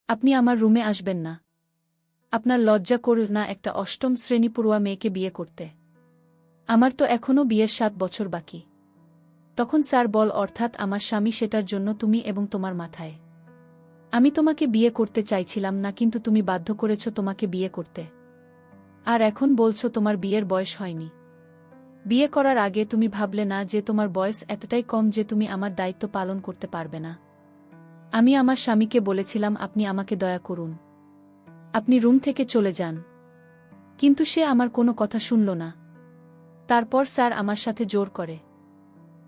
আপনি আমার রুমে আসবেন না। আপনার লজ্জা করল না একটা অষ্টম শ্রেণী পড়ুয়া মেয়েকে বিয়ে করতে? আমার তো এখনও বিয়ের 7 বছর বাকি। তখন স্যার বল অর্থাৎ আমার স্বামী সেটার জন্য তুমি এবং তোমার মাথায়। আমি তোমাকে বিয়ে করতে চাইছিলাম না কিন্তু তুমি বাধ্য করেছ তোমাকে বিয়ে করতে। আর এখন বলছো তোমার বিয়ের বয়স হয়নি। বিয়ে করার আগে তুমি ভাবলে না যে তোমার বয়স এতটাই কম যে তুমি আমার দায়িত্ব পালন করতে পারবে না? আমি আমার স্বামীকে বলেছিলাম আপনি আমাকে দয়া করুন। আপনি রুম থেকে চলে যান। কিন্তু সে আমার কোনো কথা শুনল না। তারপর স্যার আমার সাথে জোর করে।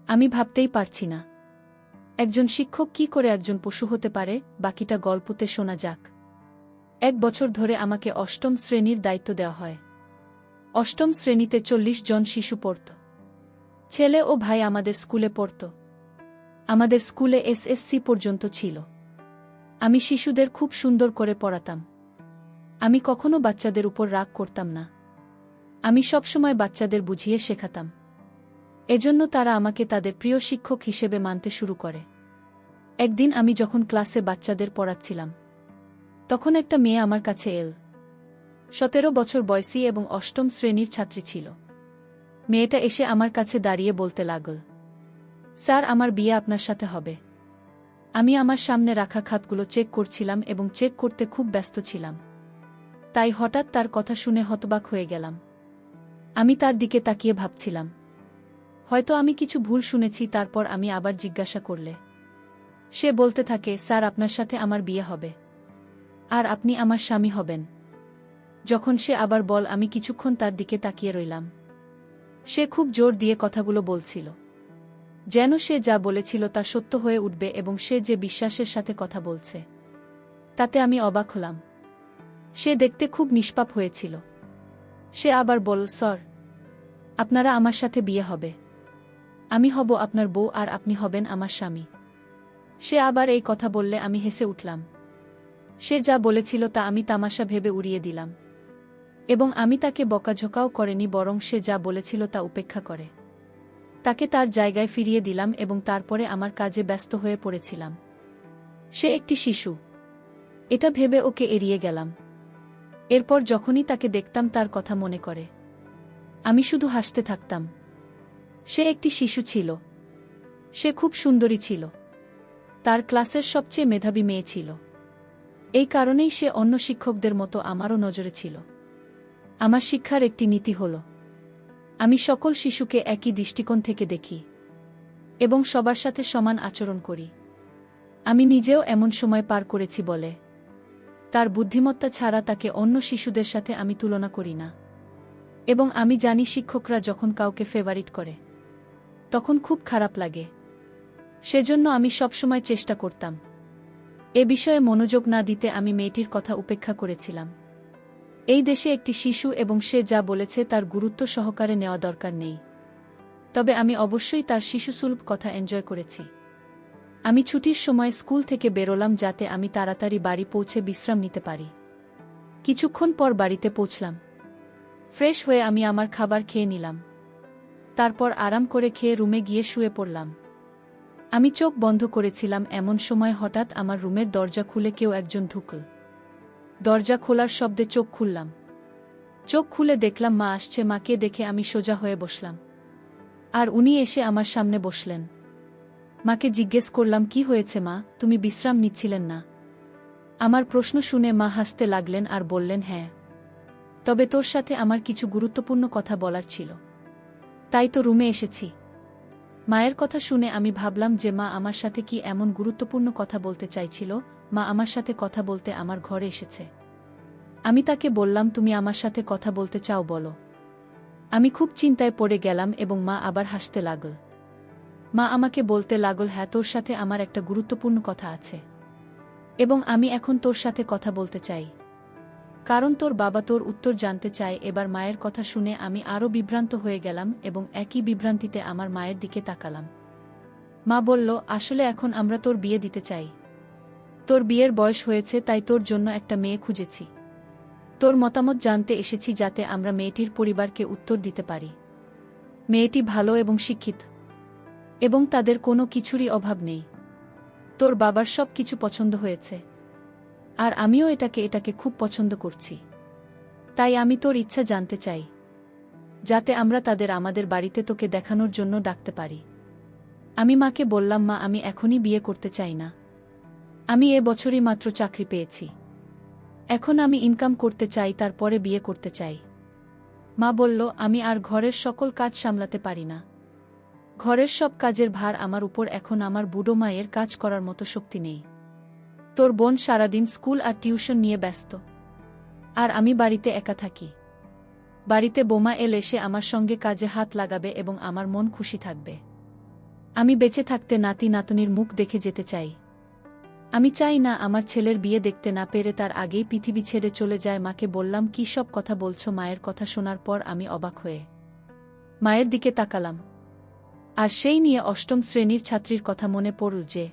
আমি ভাবতেই পারছি না একজন শিক্ষক কি করে একজন পশু হতে পারে। বাকিটা গল্পতে শোনা যাক। 1 বছর ধরে আমাকে অষ্টম শ্রেণীর দায়িত্ব দেওয়া হয়। অষ্টম শ্রেণীতে 40 জন শিশু পড়ত। ছেলে ও ভাই আমাদের স্কুলে পড়ত। আমাদের স্কুলে এসএসসি পর্যন্ত ছিল। আমি শিশুদের খুব সুন্দর করে পড়াতাম। আমি কখনো বাচ্চাদের উপর রাগ করতাম না। আমি সবসময় বাচ্চাদের বুঝিয়ে শেখাতাম। এজন্য তারা আমাকে তাদের প্রিয় শিক্ষক হিসেবে মানতে শুরু করে। একদিন আমি যখন ক্লাসে বাচ্চাদের পড়াচ্ছিলাম, তখন একটা মেয়ে আমার কাছে এল। 17 বছর বয়সী এবং অষ্টম শ্রেণীর ছাত্রী ছিল। মেয়েটা এসে আমার কাছে দাঁড়িয়ে বলতে লাগল, স্যার আমার বিয়ে আপনার সাথে হবে। আমি আমার সামনে রাখা খাতগুলো চেক করছিলাম এবং চেক করতে খুব ব্যস্ত ছিলাম। তাই হঠাৎ তার কথা শুনে হতবাক হয়ে গেলাম। আমি তার দিকে তাকিয়ে ভাবছিলাম, হয়তো আমি কিছু ভুল শুনেছি। তারপর আমি আবার জিজ্ঞাসা করলে সে বলতে থাকে, স্যার আপনার সাথে আমার বিয়ে হবে। আর আপনি আমার স্বামী হবেন। যখন সে আবার বল, আমি কিছুক্ষণ তার দিকে তাকিয়ে রইলাম। সে খুব জোর দিয়ে কথাগুলো বলছিল, যেন সে যা বলেছিল তা সত্য হয়ে উঠবে এবং সে যে বিশ্বাসের সাথে কথা বলছে তাতে আমি অবাক হলাম। সে দেখতে খুব নিষ্পাপ হয়েছিল। সে আবার বল, স্যার আপনারা আমার সাথে বিয়ে হবে। আমি হব আপনার বউ আর আপনি হবেন আমার স্বামী। সে আবার এই কথা বললে আমি হেসে উঠলাম। সে যা বলেছিল তা আমি তামাশা ভেবে উড়িয়ে দিলাম এবং আমি তাকে বকাঝকাও করেনি, বরং সে যা বলেছিল তা উপেক্ষা করে তাকে তার জায়গায় ফিরিয়ে দিলাম এবং তারপরে আমার কাজে ব্যস্ত হয়ে পড়েছিলাম। সে একটি শিশু, এটা ভেবে ওকে এড়িয়ে গেলাম। এরপর যখনই তাকে দেখতাম তার কথা মনে করে আমি শুধু হাসতে থাকতাম। সে একটি শিশু ছিল। সে খুব সুন্দরী ছিল। তার ক্লাসের সবচেয়ে মেধাবী মেয়ে ছিল। এই কারণেই সে অন্য শিক্ষকদের মতো আমারও নজরে ছিল। আমার শিক্ষার একটি নীতি হল, আমি সকল শিশুকে একই দৃষ্টিকোণ থেকে দেখি এবং সবার সাথে সমান আচরণ করি। আমি নিজেও এমন সময় পার করেছি বলে তার বুদ্ধিমত্তা ছাড়া তাকে অন্য শিশুদের সাথে আমি তুলনা করি না। এবং আমি জানি শিক্ষকরা যখন কাউকে ফেভারিট করে তখন খুব খারাপ লাগে। সেজন্য আমি সবসময় চেষ্টা করতাম এ বিষয়ে মনোযোগ না দিতে। আমি মেয়েটির কথা উপেক্ষা করেছিলাম। এই দেশে একটি শিশু এবং সে যা বলেছে তার গুরুত্ব সহকারে নেওয়া দরকার নেই। তবে আমি অবশ্যই তার শিশুসুলভ কথা এনজয় করেছি। আমি ছুটির সময় স্কুল থেকে বেরোলাম যাতে আমি তাড়াতাড়ি বাড়ি পৌঁছে বিশ্রাম নিতে পারি। কিছুক্ষণ পর বাড়িতে পৌঁছলাম। ফ্রেশ হয়ে আমি আমার খাবার খেয়ে নিলাম। তারপর আরাম করে খেয়ে রুমে গিয়ে শুয়ে পড়লাম। আমি চোখ বন্ধ করেছিলাম, এমন সময় হঠাৎ আমার রুমের দরজা খুলে কেউ একজন ঢুকল। দরজা খোলার শব্দে চোখ খুললাম। চোখ খুলে দেখলাম মা আসছে। মাকে দেখে আমি সোজা হয়ে বসলাম আর উনি এসে আমার সামনে বসলেন। মাকে জিজ্ঞেস করলাম, কি হয়েছে মা, তুমি বিশ্রাম নিচ্ছিলেন না? আমার প্রশ্ন শুনে মা হাসতে লাগলেন আর বললেন, হ্যাঁ, তবে তোর সাথে আমার কিছু গুরুত্বপূর্ণ কথা বলার ছিল, তাই তো রুমে এসেছি। মায়ের কথা শুনে আমি ভাবলাম যে মা আমার সাথে কি এমন গুরুত্বপূর্ণ কথা বলতে চাইছিল। মা আমার সাথে কথা বলতে আমার ঘরে এসেছে। আমি তাকে বললাম, তুমি আমার সাথে কথা বলতে চাও, বলো। আমি খুব চিন্তায় পড়ে গেলাম এবং মা আবার হাসতে লাগল। মা আমাকে বলতে লাগল, হ্যাঁ, তোর সাথে আমার একটা গুরুত্বপূর্ণ কথা আছে এবং আমি এখন তোর সাথে কথা বলতে চাই, কারণ তোর বাবা তোর উত্তর জানতে চায়। এবার মায়ের কথা শুনে আমি আরও বিভ্রান্ত হয়ে গেলাম এবং একই বিভ্রান্তিতে আমার মায়ের দিকে তাকালাম। মা বলল, আসলে এখন আমরা তোর বিয়ে দিতে চাই। তোর বিয়ের বয়স হয়েছে, তাই তোর জন্য একটা মেয়ে খুঁজেছি। তোর মতামত জানতে এসেছি যাতে আমরা মেয়েটির পরিবারকে উত্তর দিতে পারি। মেয়েটি ভালো এবং শিক্ষিত এবং তাদের কোনো কিছুরই অভাব নেই। তোর বাবার সব কিছু পছন্দ হয়েছে। আর আমিও এটাকে খুব পছন্দ করছি। তাই আমি তোর ইচ্ছা জানতে চাই, যাতে আমরা তাদের আমাদের বাড়িতে তোকে দেখানোর জন্য ডাকতে পারি। আমি মাকে বললাম, মা, আমি এখনই বিয়ে করতে চাই না। আমি এ বছরই মাত্র চাকরি পেয়েছি। এখন আমি ইনকাম করতে চাই, তারপরে বিয়ে করতে চাই। মা বলল, আমি আর ঘরের সকল কাজ সামলাতে পারি না। ঘরের সব কাজের ভার আমার উপর। এখন আমার বুড়ো মায়ের কাজ করার মতো শক্তি নেই। তোর বোন সারাদিন স্কুল আর টিউশন নিয়ে ব্যস্ত, আর আমি বাড়িতে একা থাকি। বাড়িতে বোমা এসে আমার সঙ্গে কাজে হাত লাগাবে এবং আমার মন খুশি থাকবে। আমি বেঁচে থাকতে নাতি নাতনির মুখ দেখে যেতে চাই। আমি চাই না আমার ছেলের বিয়ে দেখতে না পেরে তার আগেই পৃথিবী ছেড়ে চলে যায়। মাকে বললাম, কি সব কথা বলছো? মায়ের কথা শোনার পর আমি অবাক হয়ে মায়ের দিকে তাকালাম। আর সেই নিয়ে অষ্টম শ্রেণীর ছাত্রীর কথা মনে পড়ল, যে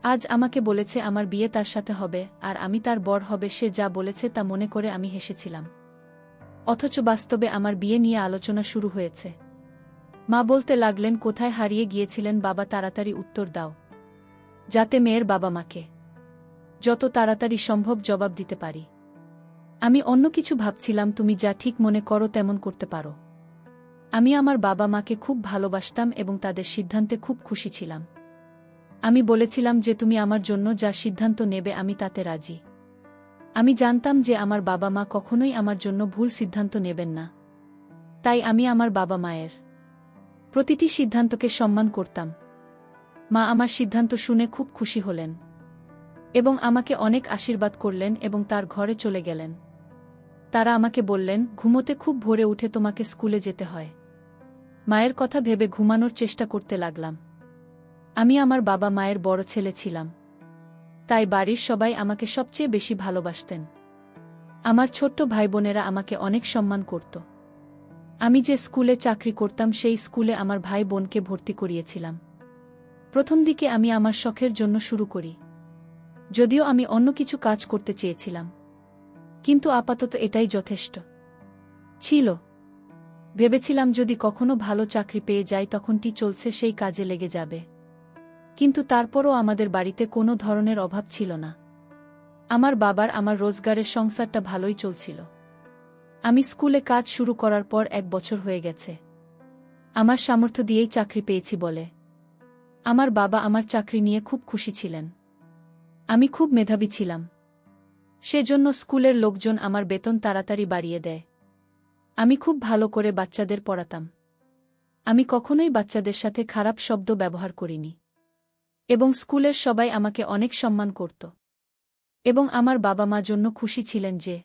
আজ আমাকে বলেছে আমার বিয়ে তার সাথে হবে আর আমি তার বর হবে। সে যা বলেছে তা মনে করে আমি হেসেছিলাম। অথচ বাস্তবে আমার বিয়ে নিয়ে আলোচনা শুরু হয়েছে। মা বলতে লাগলেন, কোথায় হারিয়ে গিয়েছিলেন বাবা? তাড়াতাড়ি উত্তর দাও, যাতে মেয়ের বাবা মাকে যত তাড়াতাড়ি সম্ভব জবাব দিতে পারি। আমি অন্য কিছু ভাবছিলাম। তুমি যা ঠিক মনে করো তেমন করতে পারো। আমি আমার বাবা মাকে খুব ভালোবাসতাম এবং তাদের সিদ্ধান্তে খুব খুশি ছিলাম। আমি বলেছিলাম যে তুমি আমার জন্য যা সিদ্ধান্ত নেবে আমি তাতে রাজি। আমি জানতাম যে আমার বাবা মা কখনোই আমার জন্য ভুল সিদ্ধান্ত নেবেন না। তাই আমি আমার বাবা মায়ের প্রতিটি সিদ্ধান্তকে সম্মান করতাম। মা আমার সিদ্ধান্ত শুনে খুব খুশি হলেন এবং আমাকে অনেক আশীর্বাদ করলেন এবং তার ঘরে চলে গেলেন। তারা আমাকে বললেন, ঘুমোতে খুব ভোরে উঠে তোমাকে স্কুলে যেতে হয়। মায়ের কথা ভেবে ঘুমানোর চেষ্টা করতে লাগলাম। আমি আমার বাবা মায়ের বড় ছেলে ছিলাম, তাই বাড়ির সবাই আমাকে সবচেয়ে বেশি ভালোবাসতেন। আমার ছোট্ট ভাই বোনেরা আমাকে অনেক সম্মান করত। আমি যে স্কুলে চাকরি করতাম সেই স্কুলে আমার ভাই বোনকে ভর্তি করিয়েছিলাম। প্রথম দিকে আমি আমার শখের জন্য শুরু করি, যদিও আমি অন্য কিছু কাজ করতে চেয়েছিলাম, কিন্তু আপাতত এটাই যথেষ্ট ছিল। ভেবেছিলাম যদি কখনো ভালো চাকরি পেয়ে যাই তখনটি চলছে সেই কাজে লেগে যাবে। কিন্তু তারপরও আমাদের বাড়িতে কোনো ধরনের অভাব ছিল না। আমার বাবার আমার রোজগারের সংসারটা ভালোই চলছিল। আমি স্কুলে কাজ শুরু করার পর 1 বছর হয়ে গেছে। আমার সামর্থ্য দিয়েই চাকরি পেয়েছি বলে আমার বাবা আমার চাকরি নিয়ে খুব খুশি ছিলেন। আমি খুব মেধাবী ছিলাম, সেজন্য স্কুলের লোকজন আমার বেতন তাড়াতাড়ি বাড়িয়ে দেয়। আমি খুব ভালো করে বাচ্চাদের পড়াতাম। আমি কখনোই বাচ্চাদের সাথে খারাপ শব্দ ব্যবহার করিনি এবং স্কুলের সবাই আমাকে অনেক সম্মান করত এবং আমার বাবা মা জন্য খুশি ছিলেন যে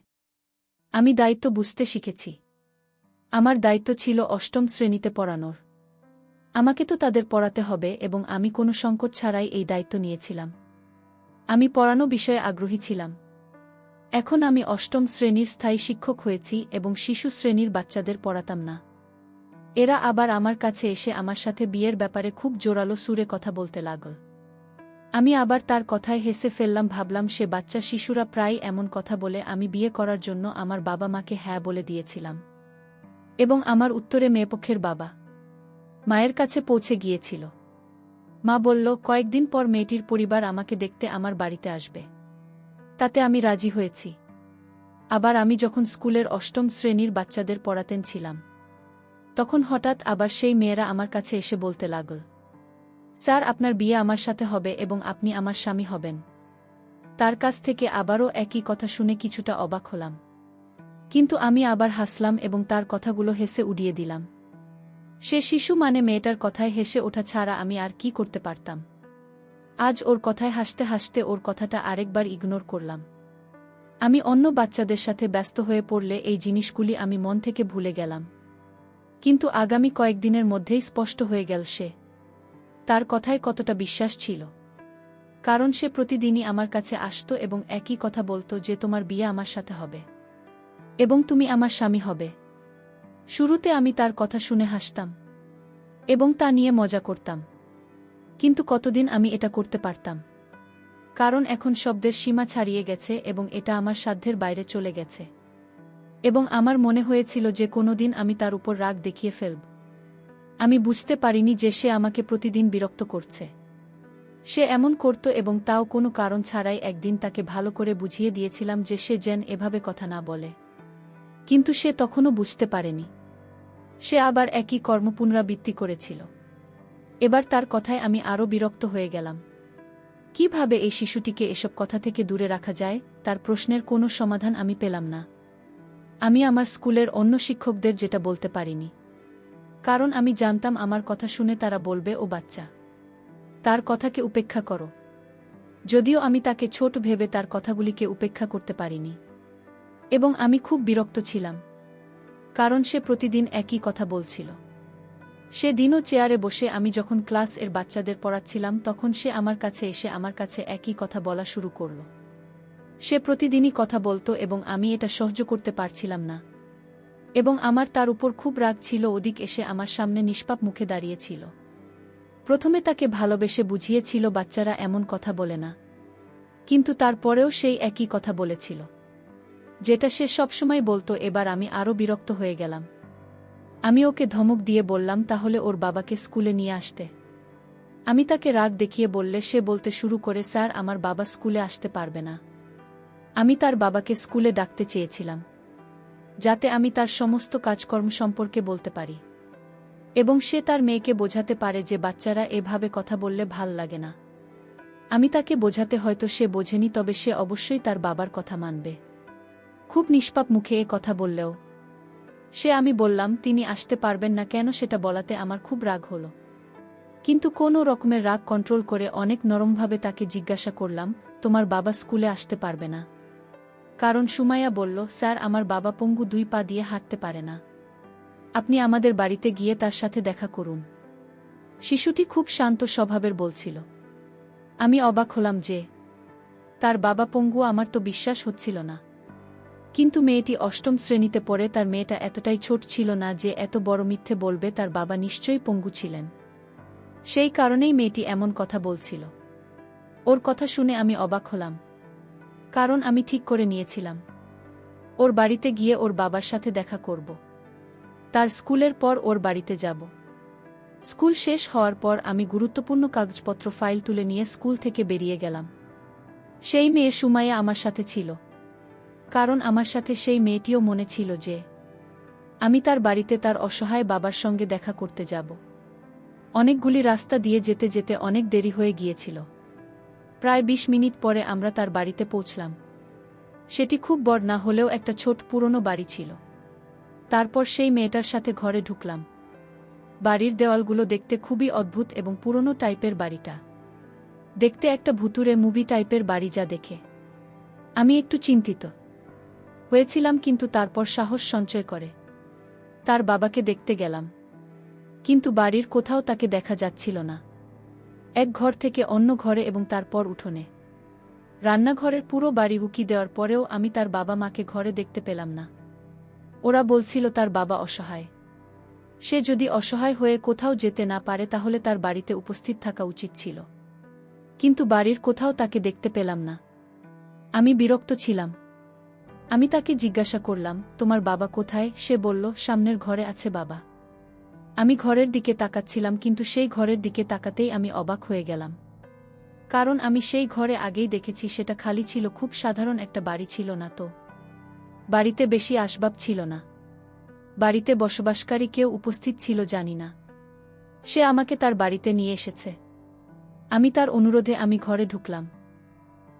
আমি দায়িত্ব বুঝতে শিখেছি। আমার দায়িত্ব ছিল অষ্টম শ্রেণীতে পড়ানোর। আমাকে তো তাদের পড়াতে হবে এবং আমি কোনো সংকট ছাড়াই এই দায়িত্ব নিয়েছিলাম। আমি পড়ানো বিষয়ে আগ্রহী ছিলাম। এখন আমি অষ্টম শ্রেণীর স্থায়ী শিক্ষক হয়েছি এবং শিশু শ্রেণীর বাচ্চাদের পড়াতাম না। এরা আবার আমার কাছে এসে আমার সাথে বিয়ের ব্যাপারে খুব জোরালো সুরে কথা বলতে লাগল। আমি আবার তার কথায় হেসে ফেললাম। ভাবলাম সে বাচ্চা শিশুরা প্রায় এমন কথা বলে। আমি বিয়ে করার জন্য আমার বাবা মাকে হ্যাঁ বলে দিয়েছিলাম এবং আমার উত্তরে মেয়েপক্ষের বাবা মায়ের কাছে পৌঁছে গিয়েছিল। মা বলল, কয়েকদিন পর মেয়েটির পরিবার আমাকে দেখতে আমার বাড়িতে আসবে। তাতে আমি রাজি হয়েছি। আবার আমি যখন স্কুলের অষ্টম শ্রেণীর বাচ্চাদের পড়াতেন ছিলাম, তখন হঠাৎ আবার সেই মেয়েরা আমার কাছে এসে বলতে লাগল, স্যার, আপনার বিয়ে আমার সাথে হবে এবং আপনি আমার স্বামী হবেন। তার কাছ থেকে আবারও একই কথা শুনে কিছুটা অবাক হলাম, কিন্তু আমি আবার হাসলাম এবং তার কথাগুলো হেসে উড়িয়ে দিলাম। সে শিশু মানে মেয়েটার কথায় হেসে ওঠা ছাড়া আমি আর কি করতে পারতাম। আজ ওর কথায় হাসতে হাসতে ওর কথাটা আরেকবার ইগনোর করলাম। আমি অন্য বাচ্চাদের সাথে ব্যস্ত হয়ে পড়লে এই জিনিসগুলি আমি মন থেকে ভুলে গেলাম। কিন্তু আগামী কয়েকদিনের মধ্যেই স্পষ্ট হয়ে গেল সে তার কথায় কতটা বিশ্বাস ছিল। কারণ সে প্রতিদিনই আমার কাছে আসত এবং একই কথা বলত যে তোমার বিয়ে আমার সাথে হবে এবং তুমি আমার স্বামী হবে। শুরুতে আমি তার কথা শুনে হাসতাম এবং তা নিয়ে মজা করতাম, কিন্তু কতদিন আমি এটা করতে পারতাম? কারণ এখন শব্দের সীমা ছাড়িয়ে গেছে এবং এটা আমার সাধ্যের বাইরে চলে গেছে এবং আমার মনে হয়েছিল যে কোনোদিন আমি তার উপর রাগ দেখিয়ে ফেলব। আমি বুঝতে পারিনি যে সে আমাকে প্রতিদিন বিরক্ত করছে। সে এমন করত এবং তাও কোনো কারণ ছাড়াই। একদিন তাকে ভালো করে বুঝিয়ে দিয়েছিলাম যে সে যেন এভাবে কথা না বলে, কিন্তু সে তখনও বুঝতে পারেনি। সে আবার একই কর্ম পুনরাবৃত্তি করেছিল। এবার তার কথায় আমি আরও বিরক্ত হয়ে গেলাম। কিভাবে এই শিশুটিকে এসব কথা থেকে দূরে রাখা যায়, তার প্রশ্নের কোনো সমাধান আমি পেলাম না। আমি আমার স্কুলের অন্য শিক্ষকদের যেটা বলতে পারিনি, কারণ আমি জানতাম আমার কথা শুনে তারা বলবে ও বাচ্চা, তার কথাকে উপেক্ষা করো। যদিও আমি তাকে ছোট ভেবে তার কথাগুলিকে উপেক্ষা করতে পারিনি। এবং আমি খুব বিরক্ত ছিলাম, কারণ সে প্রতিদিন একই কথা বলছিল। সেদিনও চেয়ারে বসে আমি যখন ক্লাস এর বাচ্চাদের পড়াচ্ছিলাম তখন সে আমার কাছে এসে আমার কাছে একই কথা বলা শুরু করল। সে প্রতিদিনই কথা বলতো এবং আমি এটা সহ্য করতে পারছিলাম না। এবং আমার তার উপর খুব রাগ ছিল। ওদিক এসে আমার সামনে নিষ্পাপ মুখে দাঁড়িয়েছিল। প্রথমে তাকে ভালোবেসে বুঝিয়েছিল বাচ্চারা এমন কথা বলে না, কিন্তু তারপরেও সেই একই কথা বলেছিল, যেটা সে সবসময় বলতো। এবার আমি আরও বিরক্ত হয়ে গেলাম। আমি ওকে ধমক দিয়ে বললাম তাহলে ওর বাবাকে স্কুলে নিয়ে আসতে। আমি তাকে রাগ দেখিয়ে বললে সে বলতে শুরু করে, স্যার, আমার বাবা স্কুলে আসতে পারবে না। আমি তার বাবাকে স্কুলে ডাকতে চেয়েছিলাম, যাতে আমি তার সমস্ত কাজকর্ম সম্পর্কে বলতে পারি এবং সে তার মেয়েকে বোঝাতে পারে যে বাচ্চারা এভাবে কথা বললে ভাল লাগে না। আমি তাকে বোঝাতে হয়তো সে বোঝেনি, তবে সে অবশ্যই তার বাবার কথা মানবে। খুব নিষ্পাপ মুখে এ কথা বললেও আমি বললাম তিনি আসতে পারবেন না কেন, সেটা বলাতে আমার খুব রাগ হলো। কিন্তু কোনো রকমের রাগ কন্ট্রোল করে অনেক নরমভাবে তাকে জিজ্ঞাসা করলাম, তোমার বাবা স্কুলে আসতে পারবে না? কারণ সুমাইয়া বলল, স্যার, আমার বাবা পঙ্গু, 2 পা দিয়ে হাঁটতে পারে না। আপনি আমাদের বাড়িতে গিয়ে তার সাথে দেখা করুন। শিশুটি খুব শান্ত স্বভাবের বলছিল। আমি অবাক হলাম যে তার বাবা পঙ্গু। আমার তো বিশ্বাস হচ্ছিল না। কিন্তু মেয়েটি 8ম শ্রেণীতে পড়ে, তার মেয়েটা এতটাই ছোট ছিল না যে এত বড় মিথ্যে বলবে। তার বাবা নিশ্চয়ই পঙ্গু ছিলেন, সেই কারণেই মেয়েটি এমন কথা বলছিল। ওর কথা শুনে আমি অবাক হলাম, কারণ আমি ঠিক করে নিয়েছিলাম ওর বাড়িতে গিয়ে ওর বাবার সাথে দেখা করব। তার স্কুলের পর ওর বাড়িতে যাব। স্কুল শেষ হওয়ার পর আমি গুরুত্বপূর্ণ কাগজপত্র ফাইল তুলে নিয়ে স্কুল থেকে বেরিয়ে গেলাম। সেই মেয়ে সুমাইয়া আমার সাথে ছিল, কারণ আমার সাথে সেই মেয়েটিও মনে ছিল যে আমি তার বাড়িতে তার অসহায় বাবার সঙ্গে দেখা করতে যাব। অনেকগুলি রাস্তা দিয়ে যেতে যেতে অনেক দেরি হয়ে গিয়েছিল। প্রায় 20 মিনিট পরে আমরা তার বাড়িতে পৌঁছলাম। সেটি খুব বড় না হলেও একটা ছোট পুরনো বাড়ি ছিল। তারপর সেই মেয়েটার সাথে ঘরে ঢুকলাম। বাড়ির দেওয়ালগুলো দেখতে খুবই অদ্ভুত এবং পুরনো টাইপের। বাড়িটা দেখতে একটা ভুতুরে মুভি টাইপের বাড়ি, যা দেখে আমি একটু চিন্তিত হয়েছিলাম। কিন্তু তারপর সাহস সঞ্চয় করে তার বাবাকে দেখতে গেলাম, কিন্তু বাড়ির কোথাও তাকে দেখা যাচ্ছিল না। এক ঘর থেকে অন্য ঘরে এবং তারপর উঠোনে, রান্নাঘরের পুরো বাড়ি উকি দেওয়ার পরেও আমি তার বাবা মাকে ঘরে দেখতে পেলাম না। ওরা বলছিল তার বাবা অসহায়। সে যদি অসহায় হয়ে কোথাও যেতে না পারে তাহলে তার বাড়িতে উপস্থিত থাকা উচিত ছিল, কিন্তু বাড়ির কোথাও তাকে দেখতে পেলাম না। আমি বিরক্ত ছিলাম। আমি তাকে জিজ্ঞাসা করলাম, তোমার বাবা কোথায়? সে বলল, সামনের ঘরে আছে বাবা। আমি ঘরের দিকে তাকাচ্ছিলাম, কিন্তু সেই ঘরের দিকে তাকাতেই আমি অবাক হয়ে গেলাম, কারণ আমি সেই ঘরে আগেই দেখেছি। সেটা খালি ছিল, খুব সাধারণ একটা বাড়ি ছিল না তো। বাড়িতে বেশি আসবাব ছিল না। বাড়িতে বসবাসকারী কেউ উপস্থিত ছিল জানি না। সে আমাকে তার বাড়িতে নিয়ে এসেছে। আমি তার অনুরোধে আমি ঘরে ঢুকলাম।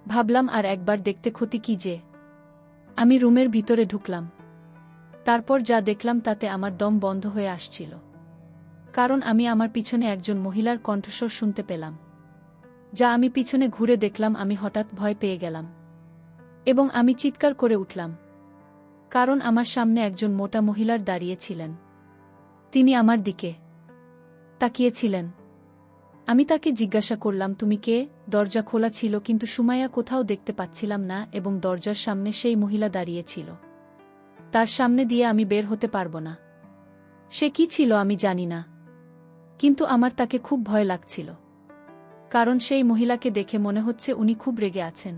ভাবলাম আর একবার দেখতে ক্ষতি কি যে। আমি রুমের ভিতরে ঢুকলাম। তারপর যা দেখলাম তাতে আমার দম বন্ধ হয়ে আসছিল, কারণ আমি আমার পিছনে একজন মহিলার কণ্ঠস্বর শুনতে পেলাম। যা আমি পিছনে ঘুরে দেখলাম, আমি হঠাৎ ভয় পেয়ে গেলাম এবং আমি চিৎকার করে উঠলাম, কারণ আমার সামনে একজন মোটা মহিলার দাঁড়িয়েছিলেন। তিনি আমার দিকে তাকিয়েছিলেন। আমি তাকে জিজ্ঞাসা করলাম, তুমি কে? দরজা খোলা ছিল, কিন্তু সুমাইয়া কোথাও দেখতে পাচ্ছিলাম না এবং দরজার সামনে সেই মহিলা দাঁড়িয়েছিল। তার সামনে দিয়ে আমি বের হতে পারব না। সে কি ছিল আমি জানি না, কিন্তু আমার তাকে খুব ভয় লাগছিল, কারণ সেই মহিলাকে দেখে মনে হচ্ছে উনি খুব রেগে আছেন।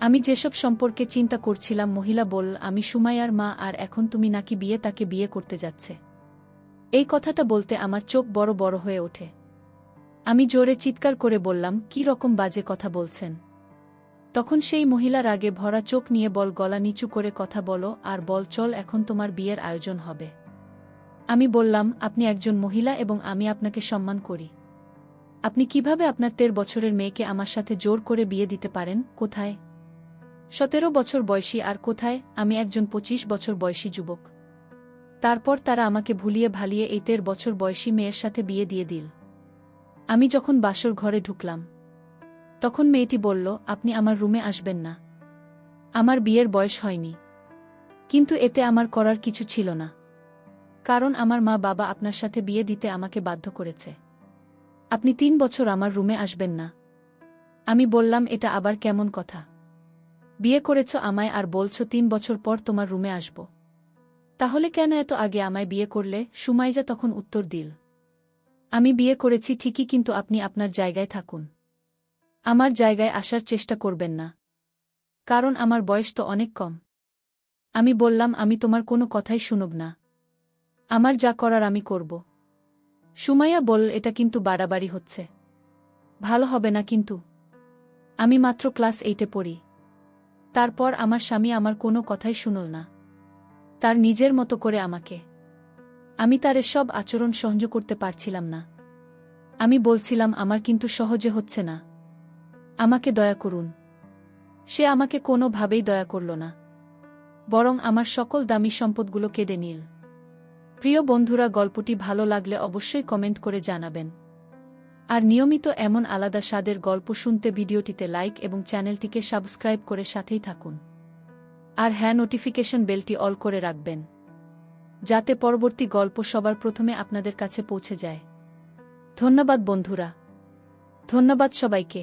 আমি যেসব সম্পর্কে চিন্তা করছিলাম, মহিলা বলল, আমি সুমাইয়ার মা, আর এখন তুমি নাকি তাকে বিয়ে করতে যাচ্ছে। এই কথাটা বলতে আমার চোখ বড় বড় হয়ে ওঠে। আমি জোরে চিৎকার করে বললাম, কি রকম বাজে কথা বলছেন? তখন সেই মহিলা রাগে ভরা চোখ নিয়ে বল, গলা নিচু করে কথা বলো আর বল, চল এখন তোমার বিয়ের আয়োজন হবে। আমি বললাম, আপনি একজন মহিলা এবং আমি আপনাকে সম্মান করি। আপনি কিভাবে আপনার 13 বছরের মেয়েকে আমার সাথে জোর করে বিয়ে দিতে পারেন? কোথায় 17 বছর বয়সী আর কোথায় আমি একজন 25 বছর বয়সী যুবক? তারপর তারা আমাকে ভুলিয়ে ভালিয়ে এই 13 বছর বয়সী মেয়ের সাথে বিয়ে দিয়ে দিল। আমি যখন বাসর ঘরে ঢুকলাম তখন মেয়েটি বলল, আপনি আমার রুমে আসবেন না। আমার বিয়ের বয়স হয়নি। কিন্তু এতে আমার করার কিছু ছিল না, কারণ আমার মা বাবা আপনার সাথে বিয়ে দিতে আমাকে বাধ্য করেছে। আপনি 3 বছর আমার রুমে আসবেন না। আমি বললাম, এটা আবার কেমন কথা? বিয়ে করেছ আমায় আর বলছ 3 বছর পর তোমার রুমে আসব। তাহলে কেন এত আগে আমায় বিয়ে করলে? সুমাইজা তখন উত্তর দিল, আমি বিয়ে করেছি ঠিকই, কিন্তু আপনি আপনার জায়গায় থাকুন। আমার জায়গায় আসার চেষ্টা করবেন না, কারণ আমার বয়স তো অনেক কম। আমি বললাম, আমি তোমার কোনো কথাই শুনব না। আমার যা করার আমি করব। সুমাইয়া বলল, এটা কিন্তু বাড়াবাড়ি হচ্ছে। ভালো হবে না কিন্তু। আমি মাত্র ক্লাস 8-এ পড়ি। তারপর আমার স্বামী আমার কোনো কথাই শুনল না, তার নিজের মতো করে আমাকে। আমি তার এসব আচরণ সহ্য করতে পারছিলাম না। আমি বলছিলাম, আমার কিন্তু সহজে হচ্ছে না, আমাকে দয়া করুন। সে আমাকে কোনোভাবেই দয়া করল না, বরং আমার সকল দামি সম্পদগুলো কেড়ে নিল। প্রিয় বন্ধুরা, গল্পটি ভালো লাগলে অবশ্যই কমেন্ট করে জানাবেন। আর নিয়মিত এমন আলাদা স্বাদের গল্প শুনতে ভিডিওটিতে লাইক এবং চ্যানেলটিকে সাবস্ক্রাইব করে সাথেই থাকুন। আর হ্যাঁ, নোটিফিকেশন বেলটি অল করে রাখবেন, যাতে পরবর্তী গল্প সবার প্রথমে আপনাদের কাছে পৌঁছে যায়। ধন্যবাদ বন্ধুরা, ধন্যবাদ সবাইকে।